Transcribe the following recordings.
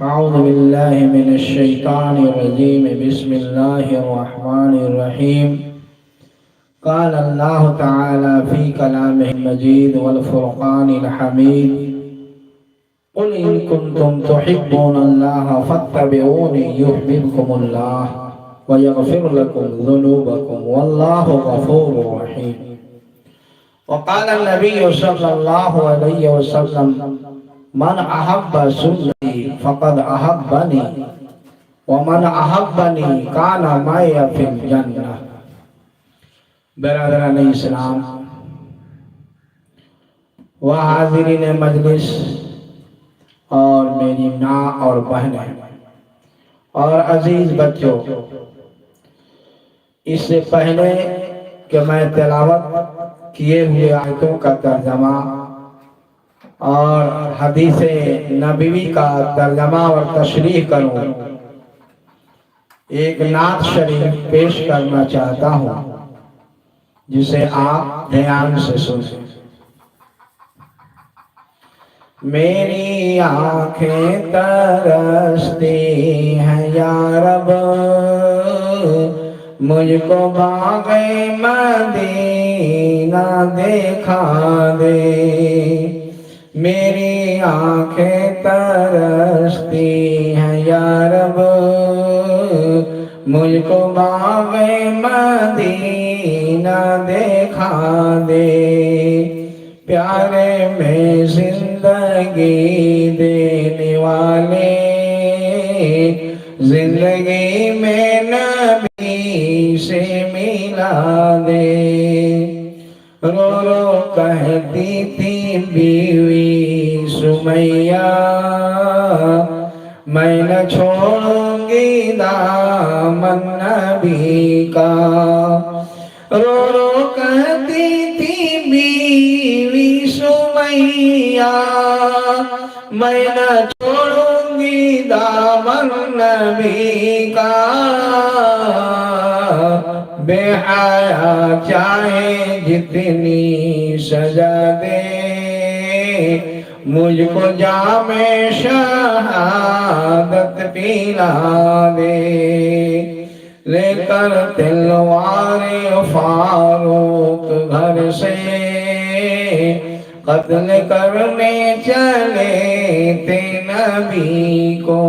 أعوذ بالله من الشيطان الرجيم بسم الله الرحمن الرحيم قال الله تعالى في كلامه المجيد والفرقان الحميد قل إن كنتم تحبون الله فاتبعوني يحببكم الله ويغفر لكم ذنوبكم والله غفور رحيم. وقال النبي صلى الله عليه وسلم من أحب سنتي فقد أحبني ومن أحبني كان معي في الجنة. برادران اسلام و حاضرین مجلس اور میری ماں اور بہنیں اور عزیز بچوں، اس سے پہلے کہ میں تلاوت کیے ہوئے آیتوں کا ترجمہ اور حدیث نبوی کا ترجمہ اور تشریح کروں، ایک نعت شریف پیش کرنا چاہتا ہوں جسے آپ دھیان سے سنیں۔ میری آنکھیں ترستی ہیں یا رب، مجھ کو باغ مدینہ دکھا دے۔ میری آنکھیں ترستی ہیں یا رب، مجھ کو باغ مدینہ دکھا دے۔ پیارے میں زندگی دینے والے، زندگی میں نبی سے ملا دے۔ رو رو کہتی تھی بیوی سمیہ، میں نہ چھوڑوں گی دامن نبی کا۔ رو رو کہتی تھی بیوی سمیہ، میں نہ چھوڑوں گی دامن نبی کا۔ بے حیا چاہے جتنی سزا دے، مجھ کو جام شہادت پلا دے۔ لے کر تلوار فاروق گھر سے قتل کرنے چلے تھے نبی کو۔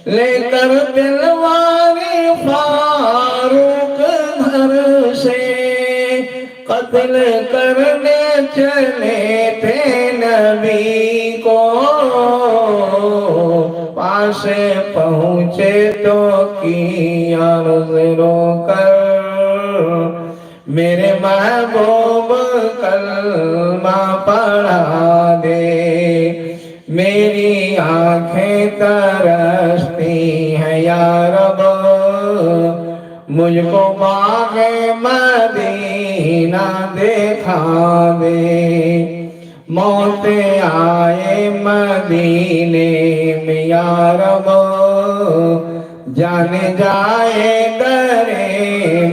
لے کر تلوار فاروق گھر سے قتل کرنے چلے تھے نبی کو۔ پاس پہنچے تو کی عرض رو کر، میرے محبوب کلمہ پڑھا دے۔ میری آنکھیں ترستی ہیں یا رب، مجھ کو باغ مدینہ دکھا دے۔ موت آئے مدینے میں یا رب، جان جائے در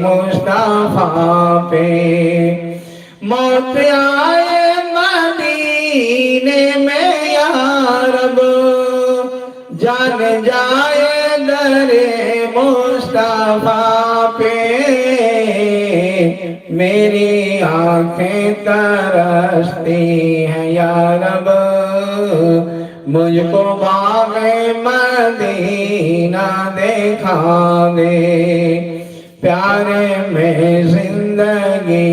مصطفیٰ پہ۔ موت آئے مدینے میں یا رب، جان جائے در مصطفیٰ پہ۔ میری آنکھیں ترستی ہیں یا رب، مجھ کو باغ مدینہ دکھا دے۔ پیارے میں زندگی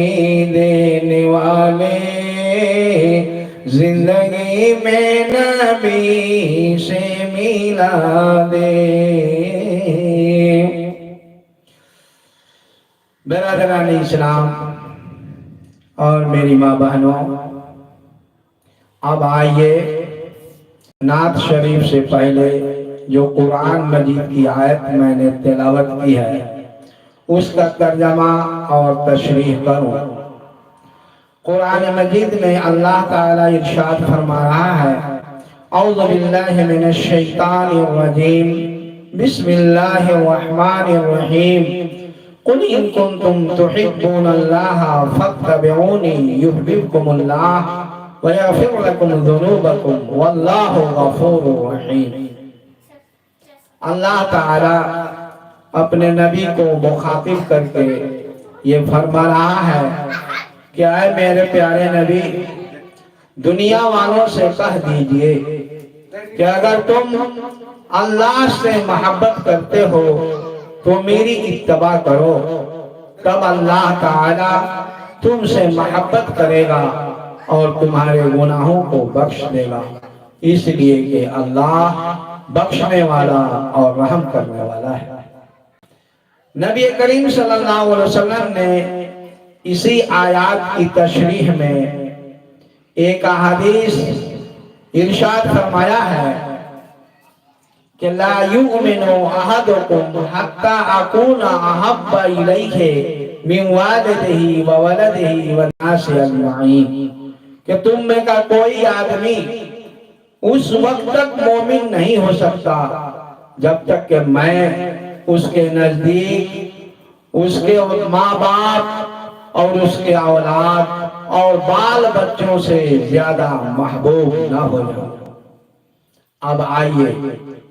دینے والے، زندگی میں نبی سے ملا دے۔ برادران اسلام اور میری ماں بہنوں، اب آئیے نعت شریف سے پہلے جو قرآن مجید کی آیت میں نے تلاوت کی ہے اس کا ترجمہ اور تشریح کروں۔ قرآن مجید میں اللہ تعالیٰ ارشاد فرما رہا ہے، اعوذ باللہ من الشیطان الرجیم بسم اللہ الرحمن الرحیم قل ان کنتم تحبون اللہ فاتبعونی یحببکم اللہ وَيَغْفِرْ لَكُمْ ذُنُوبَكُمْ وَاللَّهُ غَفُورٌ رَحِيمٌ۔ اللہ تعالی اپنے نبی کو مخاطب کر کے یہ فرما رہا ہے کہ اے میرے پیارے نبی، دنیا والوں سے کہہ دیجئے کہ اگر تم اللہ سے محبت کرتے ہو تو میری اتباع کرو، تب اللہ تعالی تم سے محبت کرے گا اور تمہارے گناہوں کو بخش دے گا، اس لیے کہ اللہ بخشنے والا اور رحم کرنے والا ہے۔ نبی کریم صلی اللہ علیہ وسلم نے اسی آیات کی تشریح میں ایک حدیث ارشاد فرمایا ہے کہ لا یؤمن احدکم حتی اکون احب الیہ من والدہ وولدہ والناس اجمعین، کہ تم میں کا کوئی آدمی اس وقت تک مومن نہیں ہو سکتا جب تک کہ میں اس کے نزدیک اس کے ماں باپ اور اس کے اولاد اور بال بچوں سے زیادہ محبوب نہ ہو جاؤں۔ اب آئیے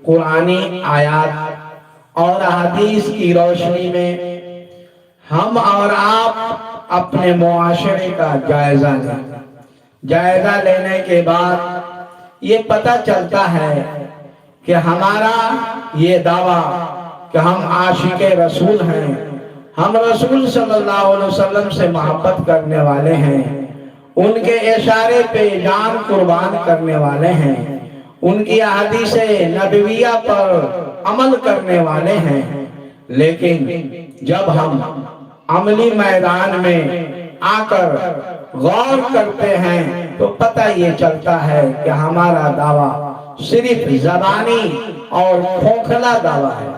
قرآنی آیات اور احادیث کی روشنی میں ہم اور آپ اپنے معاشرے کا جائزہ لیں۔ جائزہ لینے کے بعد یہ پتہ چلتا ہے کہ ہمارا یہ دعویٰ کہ ہم عاشق رسول ہیں، ہم رسول صلی اللہ علیہ وسلم سے محبت کرنے والے ہیں، ان کے اشارے پہ جان قربان کرنے والے ہیں، ان کی احادیث نبویہ پر عمل کرنے والے ہیں، لیکن جب ہم عملی میدان میں آ کر غور کرتے ہیں تو پتہ یہ چلتا ہے کہ ہمارا دعویٰ صرف زبانی اور کھوکھلا دعویٰ ہے۔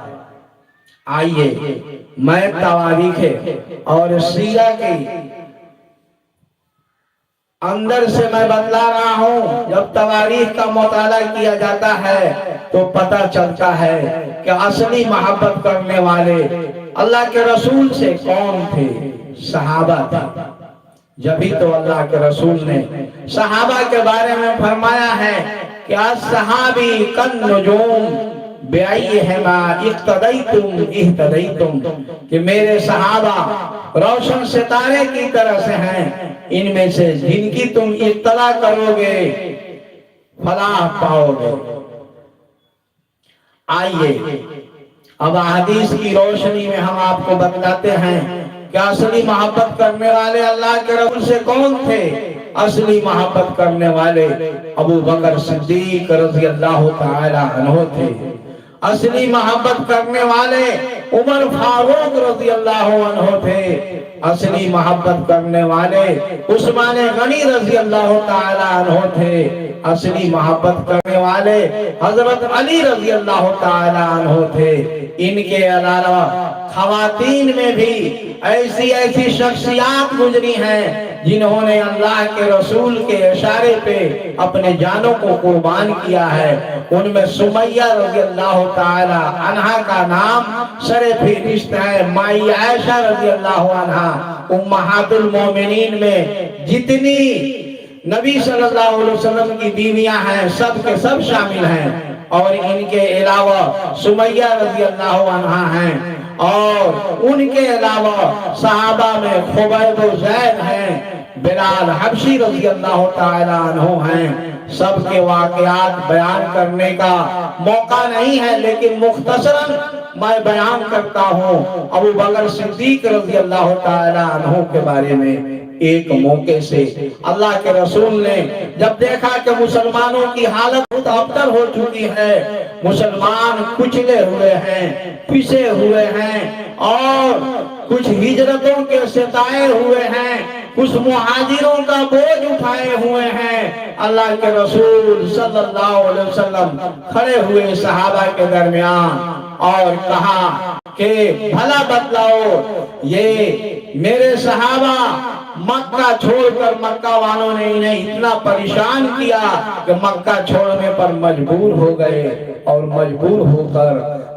آئیے میں تواریخ اور سیرہ کی اندر سے میں بتلا رہا ہوں، جب تواریخ کا مطالعہ کیا جاتا ہے تو پتہ چلتا ہے کہ اصلی محبت کرنے والے اللہ کے رسول سے کون تھے؟ صحابہ تھے۔ جبھی تو اللہ کے رسول نے صحابہ کے بارے میں فرمایا ہے کہ الصحابی کالنجوم بأیہما اقتدیتم اہتدیتم، کہ میرے صحابہ روشن ستارے کی طرح سے ہیں، ان میں سے جن کی تم اقتدا کرو گے فلاح پاؤ گے۔ آئیے اب حدیث کی روشنی میں ہم آپ کو بتلاتے ہیں کہ اصلی محبت کرنے والے اللہ کے رسول سے کون تھے؟ اصلی محبت کرنے والے ابو بکر صدیق رضی اللہ تعالی عنہ تھے۔ اصلی محبت کرنے والے عمر فاروق رضی اللہ عنہ تھے۔ اصلی محبت کرنے والے عثمان غنی رضی اللہ تعالی عنہ تھے۔ اصلی محبت کرنے والے حضرت علی رضی اللہ تعالی عنہ تھے۔ ان کے علاوہ خواتین میں بھی ایسی شخصیات گزری ہیں جنہوں نے اللہ کے رسول کے اشارے پہ اپنے جانوں کو قربان کیا ہے۔ ان میں سمیہ رضی اللہ تعالی عنہا کا نام سر فہرست ہے۔ مائی عائشہ رضی اللہ عنہا امہات المومنین میں جتنی نبی صلی اللہ علیہ وسلم کی بیویاں ہیں سب کے سب شامل ہیں، اور ان کے علاوہ سمیہ رضی اللہ عنہا ہیں، اور ان کے علاوہ صحابہ میں خبیب و زید ہیں، بلال حبشی رضی اللہ تعالی عنہ ہیں۔ سب کے واقعات بیان کرنے کا موقع نہیں ہے، لیکن مختصراً میں بیان کرتا ہوں۔ ابو بکر صدیق رضی اللہ تعالی عنہ کے بارے میں ایک موقع سے اللہ کے رسول نے جب دیکھا کہ مسلمانوں کی حالت ابتر ہو چکی ہے، مسلمان کچلے ہوئے ہیں، پسے ہوئے ہیں، اور کچھ ہجرتوں کے ستائے ہوئے ہیں، کچھ مہاجروں کا بوجھ اٹھائے ہوئے ہیں، اللہ کے رسول صلی اللہ علیہ وسلم کھڑے ہوئے صحابہ کے درمیان اور کہا کہ بھلا بتلاؤ، یہ میرے صحابہ مکہ چھوڑ کر مکہ والوں نے انہیں اتنا پریشان کیا کہ مکہ چھوڑنے پر مجبور ہو گئے، اور مجبور ہو کر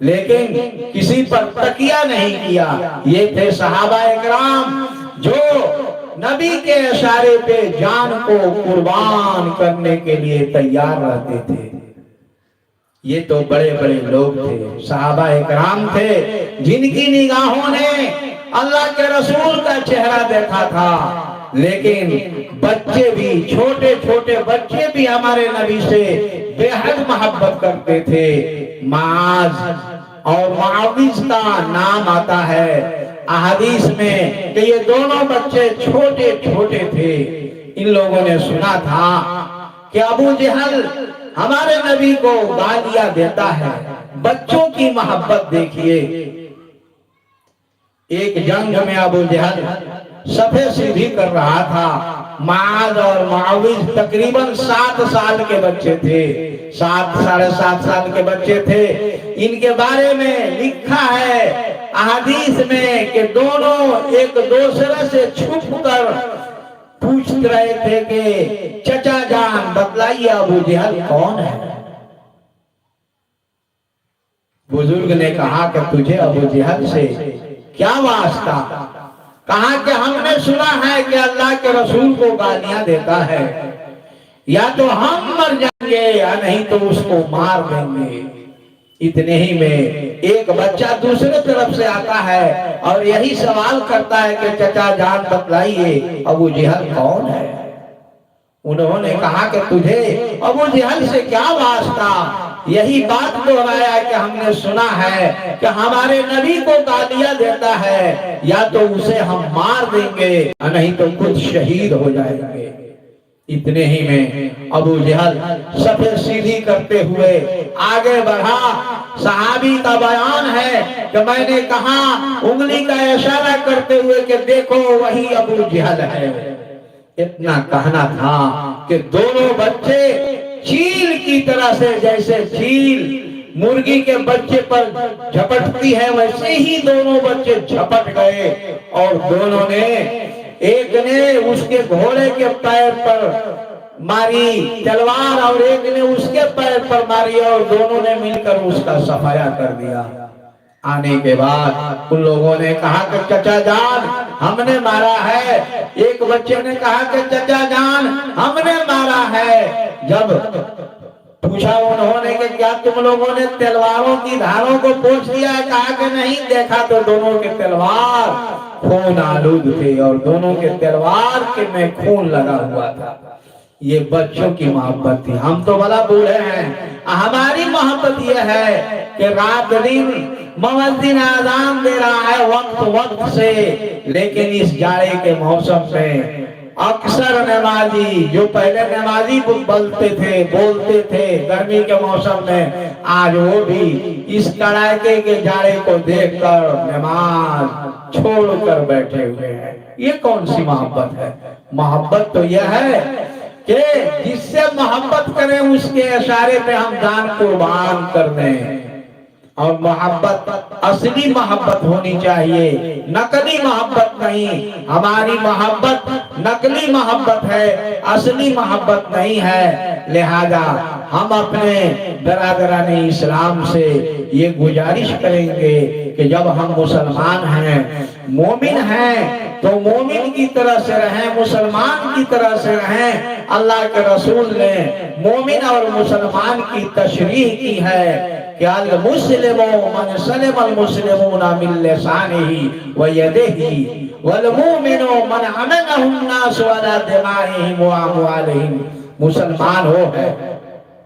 لیکن کسی پر تکیہ نہیں کیا۔ یہ تھے صحابہ اکرام جو نبی کے اشارے پہ جان کو قربان کرنے کے لیے تیار رہتے تھے۔ یہ تو بڑے بڑے لوگ تھے، صحابہ اکرام تھے جن کی نگاہوں نے اللہ کے رسول کا چہرہ دیکھا تھا، لیکن بچے بھی، چھوٹے چھوٹے بچے بھی ہمارے نبی سے بے حد محبت کرتے تھے۔ معاذ اور معاوض کا نام آتا ہے احادیث میں کہ یہ دونوں بچے چھوٹے چھوٹے تھے۔ ان لوگوں نے سنا تھا کہ ابو جہل ہمارے نبی کو گالیاں دیتا ہے۔ بچوں کی محبت دیکھیے، ایک جنگ میں ابو جہل صفے سیدھی کر رہا تھا۔ معاذ اور معاوض تقریباً 7 سال کے بچے تھے، 7 سال کے بچے تھے۔ ان کے بارے میں لکھا ہے احادیث میں کہ دونوں ایک دوسرے سے چھپ کر پوچھ رہے تھے کہ چچا جان بتلائیے ابو جہل کون ہے؟ بزرگ نے کہا کہ تجھے ابو جہل سے کیا واسطہ؟ کہا کہ ہم نے سنا ہے کہ اللہ کے رسول کو گالیاں دیتا ہے، یا تو ہم مر جائیں گے یا نہیں تو اس کو مار دیں گے۔ اتنے ہی میں ایک بچہ دوسرے طرف سے آتا ہے اور یہی سوال کرتا ہے کہ چچا جان بتلائیے ابو جہل کون ہے؟ انہوں نے کہا کہ تجھے ابو جہل سے کیا واسطہ؟ یہی بات دہرایا کہ ہم نے سنا ہے کہ ہمارے نبی کو گالیاں دیتا ہے، یا تو اسے ہم مار دیں گے نہیں تو خود شہید ہو جائیں گے۔ اتنے ہی میں ابو جہل صفے سیدھی کرتے ہوئے آگے بڑھا۔ صحابی کا بیان ہے کہ میں نے کہا انگلی کا اشارہ کرتے ہوئے کہ دیکھو وہی ابو جہل ہے۔ اتنا کہنا تھا کہ دونوں بچے چیل کی طرح سے، جیسے چیل مرغی کے بچے پر جھپٹتی ہے ویسے ہی دونوں بچے جھپٹ گئے، اور دونوں نے، ایک نے اس کے گھوڑے کے پیر پر ماری تلوار اور ایک نے اس کے پیر پر ماری، اور دونوں نے مل کر اس کا صفایا کر دیا۔ آنے کے بعد ان لوگوں نے کہا کہ چچا جان ہم نے مارا ہے۔ ایک بچے نے کہا کہ چچا جان ہم نے مارا ہے۔ جب پوچھا انہوں نے کہ کیا تم لوگوں نے تلواروں کی دھاروں کو پوچھ لیا ہے؟ کہا کہ نہیں، دیکھا تو دونوں کے تلوار خون آلود تھے اور دونوں کے تلوار میں خون لگا ہوا تھا۔ یہ بچوں کی محبت تھی۔ ہم تو بڑا بوڑھے ہیں، ہماری محبت یہ ہے کہ رات دن مؤذن اذان دے رہا ہے وقت وقت سے، لیکن اس جاڑے کے موسم میں اکثر نمازی جو پہلے نمازی بولتے تھے گرمی کے موسم میں، آج وہ بھی اس کڑاکے کے جاڑے کو دیکھ کر نماز چھوڑ کر بیٹھے ہوئے ہیں۔ یہ کون سی محبت ہے؟ محبت تو یہ ہے کہ جس سے محبت کریں اس کے اشارے پہ ہم جان قربان کر دیں، اور محبت اصلی محبت ہونی چاہیے، نقلی محبت نہیں۔ ہماری محبت نقلی محبت ہے، اصلی محبت نہیں ہے۔ لہذا ہم اپنے برادران اسلام سے یہ گزارش کریں گے کہ جب ہم مسلمان ہیں، مومن ہیں، تو مومن کی طرح سے رہیں، مسلمان کی طرح سے رہیں۔ اللہ کے رسول نے مومن اور مسلمان کی تشریح کی ہے کہ المسلم من سلم المسلمون من لسانه ويده والمؤمن من امنه الناس على دمائهم واموالهم۔ مسلمان وہ ہے،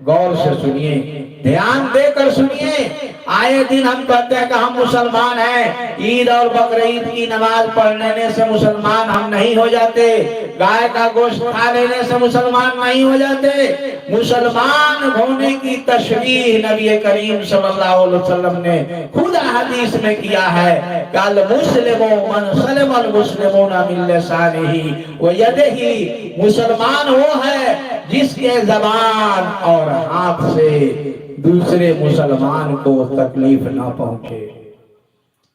غور سے سنیے، دھیان دے کر سنیے۔ آئے دن ہم کہتے ہیں کہ ہم مسلمان ہیں، عید اور بقرعید کی نماز پڑھ لینے سے مسلمان ہم نہیں ہو جاتے، گائے کا گوشت کھا لینے سے مسلمان نہیں ہو جاتے۔ مسلمان ہونے کی تشریح نبی کریم صلی اللہ علیہ وسلم نے خود حدیث میں کیا ہے کہ المسلم من سلم المسلمون من لسانه ويده۔ مسلمان وہ ہے جس کے زبان اور ہاتھ سے دوسرے مسلمان کو تکلیف نہ پہنچے۔